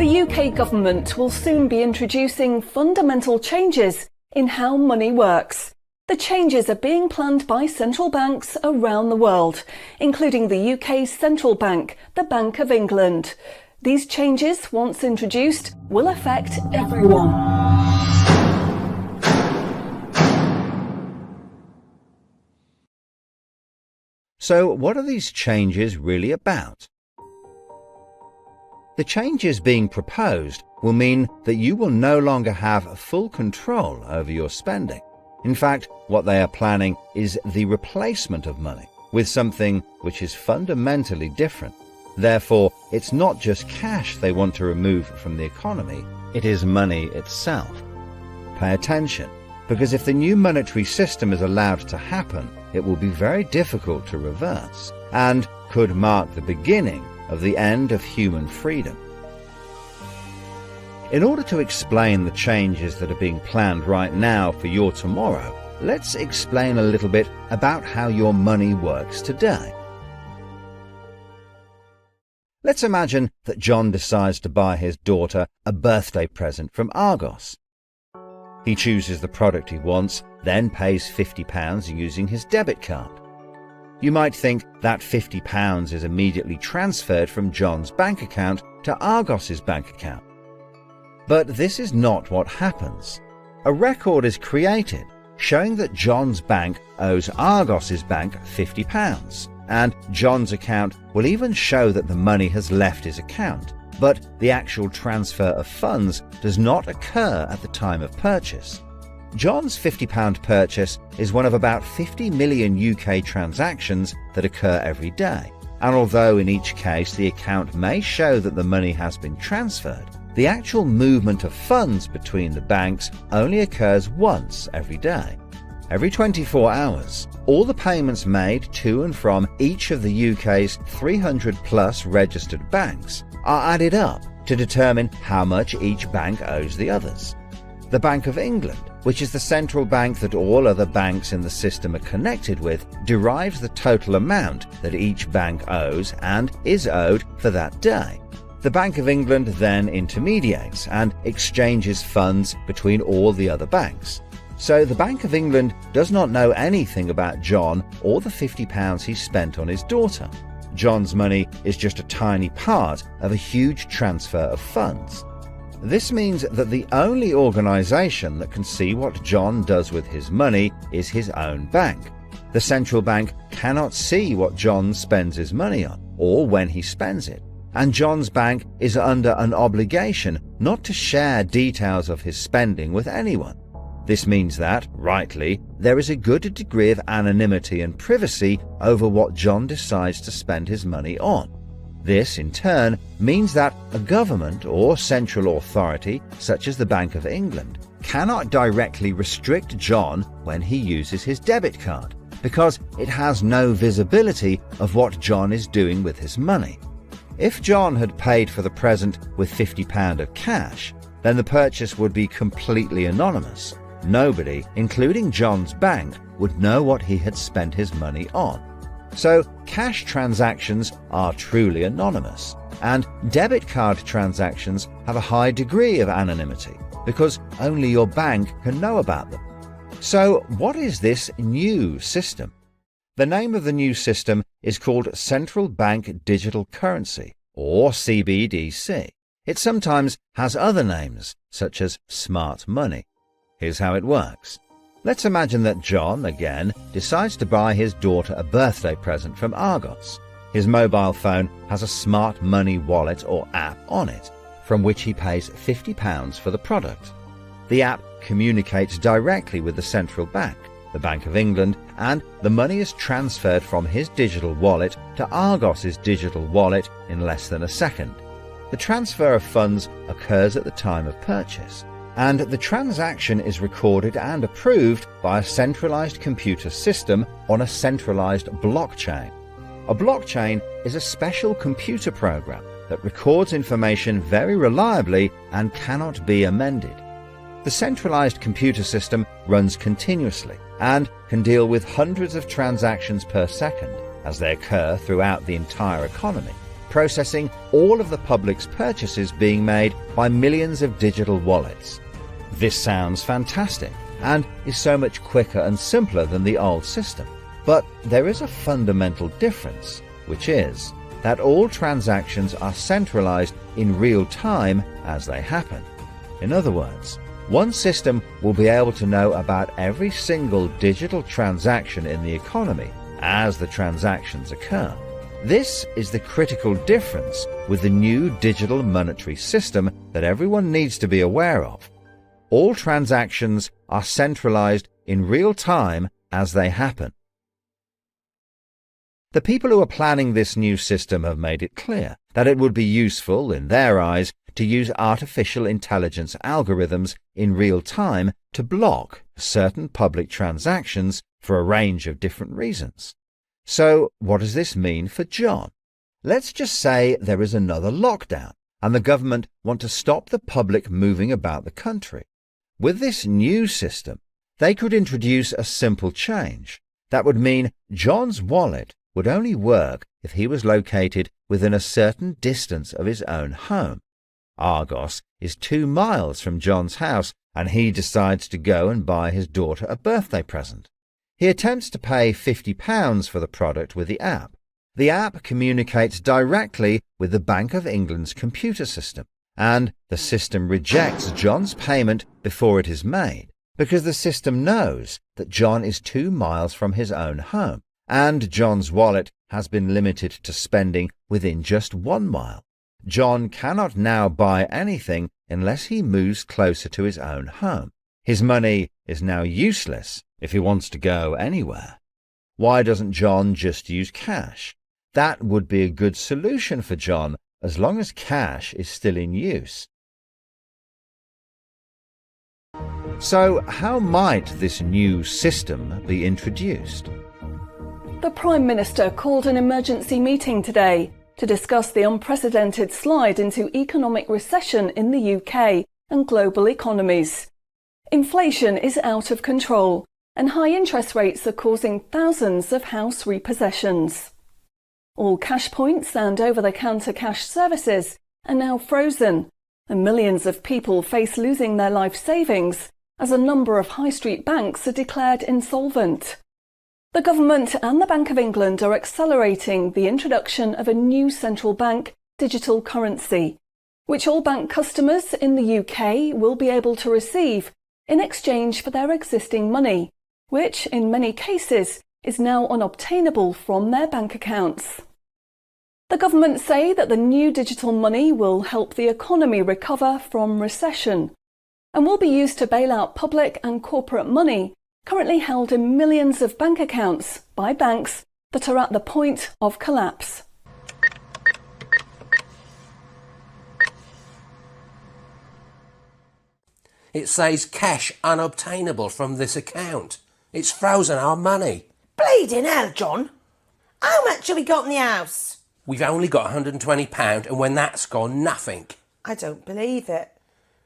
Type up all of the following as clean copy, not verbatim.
The UK government will soon be introducing fundamental changes in how money works. The changes are being planned by central banks around the world, including the UK's central bank, the Bank of England. These changes, once introduced, will affect everyone. So, what are these changes really about? The changes being proposed will mean that you will no longer have full control over your spending. In fact, what they are planning is the replacement of money with something which is fundamentally different. Therefore, it's not just cash they want to remove from the economy, it is money itself. Pay attention, because if the new monetary system is allowed to happen, it will be very difficult to reverse, and could mark the beginning of the end of human freedom. In order to explain the changes that are being planned right now for your tomorrow, let's explain a little bit about how your money works today. Let's imagine that John decides to buy his daughter a birthday present from Argos. He chooses the product he wants, then pays £50 using his debit card. You might think that £50 is immediately transferred from John's bank account to Argos's bank account. But this is not what happens. A record is created showing that John's bank owes Argos's bank £50, and John's account will even show that the money has left his account, but the actual transfer of funds does not occur at the time of purchase. John's £50 purchase is one of about 50 million UK transactions that occur every day, and although in each case the account may show that the money has been transferred, the actual movement of funds between the banks only occurs once every day. Every 24 hours, all the payments made to and from each of the UK's 300 plus registered banks are added up to determine how much each bank owes the others. The Bank of England, which is the central bank that all other banks in the system are connected with, derives the total amount that each bank owes and is owed for that day. The Bank of England then intermediates and exchanges funds between all the other banks. So the Bank of England does not know anything about John or the £50 he spent on his daughter. John's money is just a tiny part of a huge transfer of funds. This means that the only organisation that can see what John does with his money is his own bank. The central bank cannot see what John spends his money on, or when he spends it, and John's bank is under an obligation not to share details of his spending with anyone. This means that, rightly, there is a good degree of anonymity and privacy over what John decides to spend his money on. This, in turn, means that a government or central authority, such as the Bank of England, cannot directly restrict John when he uses his debit card, because it has no visibility of what John is doing with his money. If John had paid for the present with £50 of cash, then the purchase would be completely anonymous. Nobody, including John's bank, would know what he had spent his money on. So, cash transactions are truly anonymous, and debit card transactions have a high degree of anonymity, because only your bank can know about them. So, what is this new system? The name of the new system is called Central Bank Digital Currency, or CBDC. It sometimes has other names, such as smart money. Here's how it works. Let's imagine that John, again, decides to buy his daughter a birthday present from Argos. His mobile phone has a smart money wallet or app on it, from which he pays £50 for the product. The app communicates directly with the central bank, the Bank of England, and the money is transferred from his digital wallet to Argos's digital wallet in less than a second. The transfer of funds occurs at the time of purchase, and the transaction is recorded and approved by a centralized computer system on a centralized blockchain. A blockchain is a special computer program that records information very reliably and cannot be amended. The centralized computer system runs continuously and can deal with hundreds of transactions per second as they occur throughout the entire economy. processing all of the public's purchases being made by millions of digital wallets. This sounds fantastic and is so much quicker and simpler than the old system. But there is a fundamental difference, which is that all transactions are centralized in real time as they happen. In other words, one system will be able to know about every single digital transaction in the economy as the transactions occur. This is the critical difference with the new digital monetary system that everyone needs to be aware of. All transactions are centralized in real time as they happen. The people who are planning this new system have made it clear that it would be useful, in their eyes, to use artificial intelligence algorithms in real time to block certain public transactions for a range of different reasons. So, what does this mean for John? Let's just say there is another lockdown, and the government want to stop the public moving about the country. With this new system, they could introduce a simple change. That would mean John's wallet would only work if he was located within a certain distance of his own home. Argos is 2 miles from John's house, and he decides to go and buy his daughter a birthday present. He attempts to pay £50 for the product with the app. The app communicates directly with the Bank of England's computer system, and the system rejects John's payment before it is made, because the system knows that John is 2 miles from his own home, and John's wallet has been limited to spending within just 1 mile. John cannot now buy anything unless he moves closer to his own home. His money is now useless if he wants to go anywhere. Why doesn't John just use cash? That would be a good solution for John as long as cash is still in use. So, how might this new system be introduced? The Prime Minister called an emergency meeting today to discuss the unprecedented slide into economic recession in the UK and global economies. Inflation is out of control, and high interest rates are causing thousands of house repossessions. All cash points and over-the-counter cash services are now frozen, and millions of people face losing their life savings as a number of high street banks are declared insolvent. The government and the Bank of England are accelerating the introduction of a new central bank digital currency, which all bank customers in the UK will be able to receive in exchange for their existing money, which in many cases is now unobtainable from their bank accounts. The government say that the new digital money will help the economy recover from recession and will be used to bail out public and corporate money currently held in millions of bank accounts by banks that are at the point of collapse. It says cash unobtainable from this account. It's frozen our money. Bleeding hell, John. How much have we got in the house? We've only got £120, and when that's gone, nothing. I don't believe it.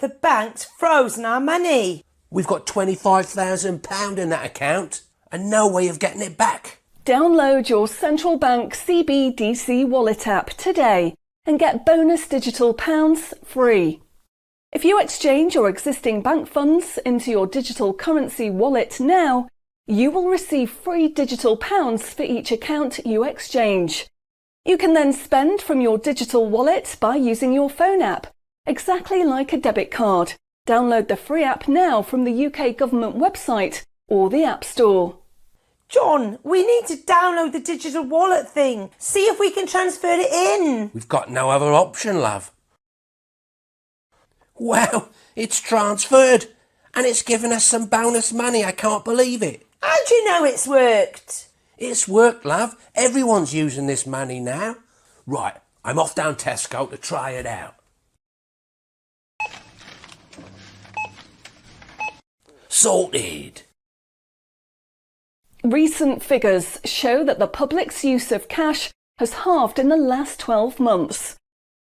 The bank's frozen our money. We've got £25,000 in that account, and no way of getting it back. Download your central bank CBDC wallet app today and get bonus digital pounds free. If you exchange your existing bank funds into your digital currency wallet now, you will receive free digital pounds for each account you exchange. You can then spend from your digital wallet by using your phone app, exactly like a debit card. Download the free app now from the UK government website or the App Store. John, we need to download the digital wallet thing. See if we can transfer it in. We've got no other option, love. Wow, it's transferred, and it's given us some bonus money. I can't believe it. How do you know it's worked? It's worked, love. Everyone's using this money now. Right, I'm off down Tesco to try it out. Sorted. Recent figures show that the public's use of cash has halved in the last 12 months.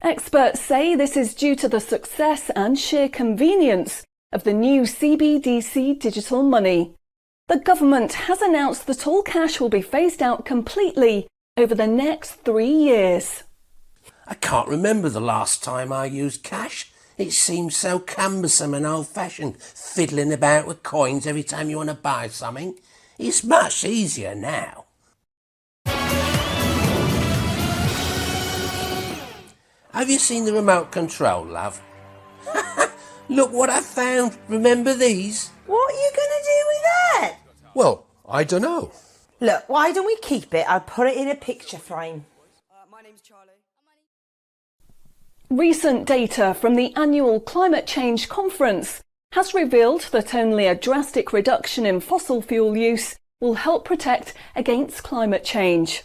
Experts say this is due to the success and sheer convenience of the new CBDC digital money. The government has announced that all cash will be phased out completely over the next 3 years. I can't remember the last time I used cash. It seems so cumbersome and old-fashioned, fiddling about with coins every time you want to buy something. It's much easier now. Have you seen the remote control, love? Look what I found. Remember these? What are you going to do with that? Well, I don't know. Look, why don't we keep it? I'll put it in a picture frame. My name's Charlie. Recent data from the annual Climate Change Conference has revealed that only a drastic reduction in fossil fuel use will help protect against climate change.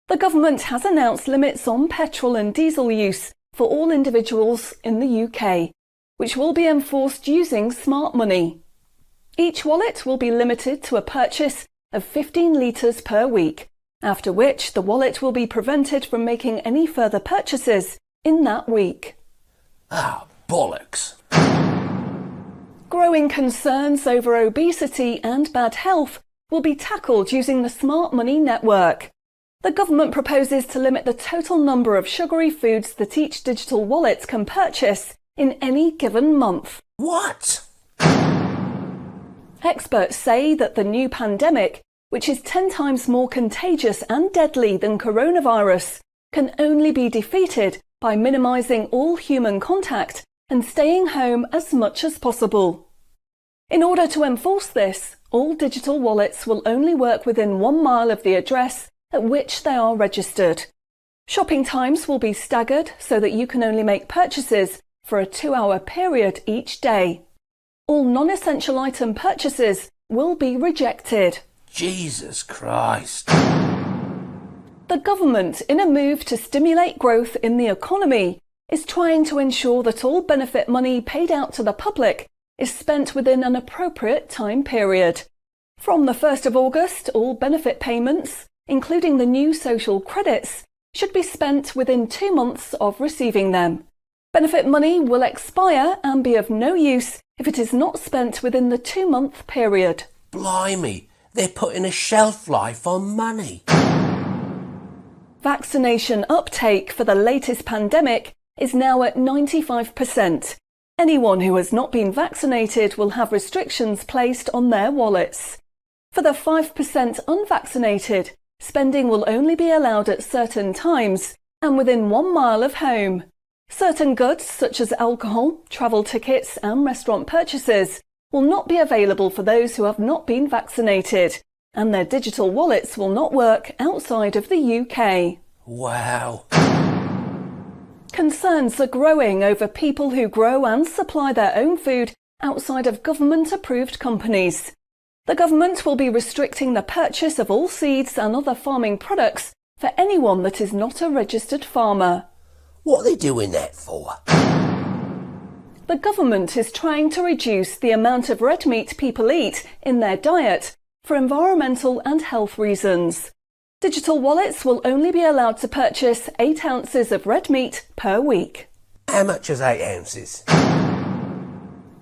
The government has announced limits on petrol and diesel use for all individuals in the UK, which will be enforced using smart money. Each wallet will be limited to a purchase of 15 litres per week, after which the wallet will be prevented from making any further purchases in that week. Ah, bollocks. Growing concerns over obesity and bad health will be tackled using the Smart Money Network. The government proposes to limit the total number of sugary foods that each digital wallet can purchase in any given month. What? Experts say that the new pandemic, which is 10 times more contagious and deadly than coronavirus, can only be defeated by minimising all human contact and staying home as much as possible. In order to enforce this, all digital wallets will only work within 1 mile of the address at which they are registered. Shopping times will be staggered so that you can only make purchases for a 2-hour period each day. All non-essential item purchases will be rejected. Jesus Christ. The government, in a move to stimulate growth in the economy, is trying to ensure that all benefit money paid out to the public is spent within an appropriate time period. From the 1st of August, all benefit payments, including the new social credits, should be spent within 2 months of receiving them. Benefit money will expire and be of no use if it is not spent within the 2-month period. Blimey, they're putting a shelf life on money. Vaccination uptake for the latest pandemic is now at 95%. Anyone who has not been vaccinated will have restrictions placed on their wallets. For the 5% unvaccinated, spending will only be allowed at certain times and within 1 mile of home. Certain goods, such as alcohol, travel tickets and restaurant purchases, will not be available for those who have not been vaccinated, and their digital wallets will not work outside of the UK. Wow. Concerns are growing over people who grow and supply their own food outside of government-approved companies. The government will be restricting the purchase of all seeds and other farming products for anyone that is not a registered farmer. What are they doing that for? The government is trying to reduce the amount of red meat people eat in their diet for environmental and health reasons. Digital wallets will only be allowed to purchase 8 ounces of red meat per week. How much is 8 ounces?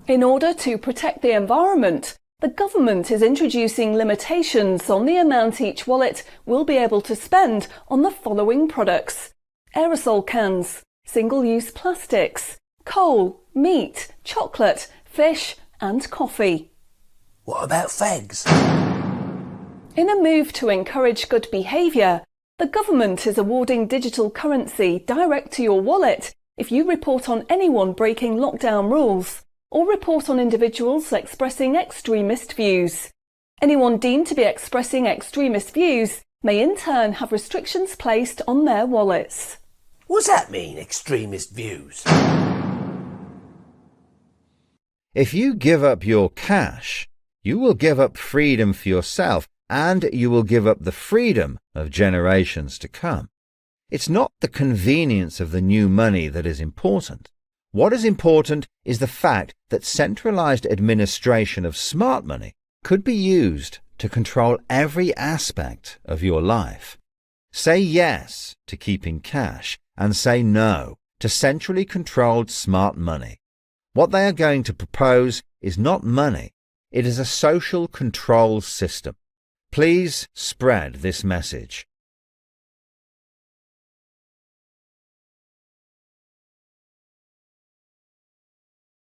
In order to protect the environment, the government is introducing limitations on the amount each wallet will be able to spend on the following products: aerosol cans, single-use plastics, coal, meat, chocolate, fish and coffee. What about fags? In a move to encourage good behaviour, the government is awarding digital currency direct to your wallet if you report on anyone breaking lockdown rules or report on individuals expressing extremist views. Anyone deemed to be expressing extremist views may in turn have restrictions placed on their wallets. What's that mean, extremist views? If you give up your cash, you will give up freedom for yourself, and you will give up the freedom of generations to come. It's not the convenience of the new money that is important. What is important is the fact that centralized administration of smart money could be used to control every aspect of your life. Say yes to keeping cash and say no to centrally controlled smart money. What they are going to propose is not money, it is a social control system. Please spread this message.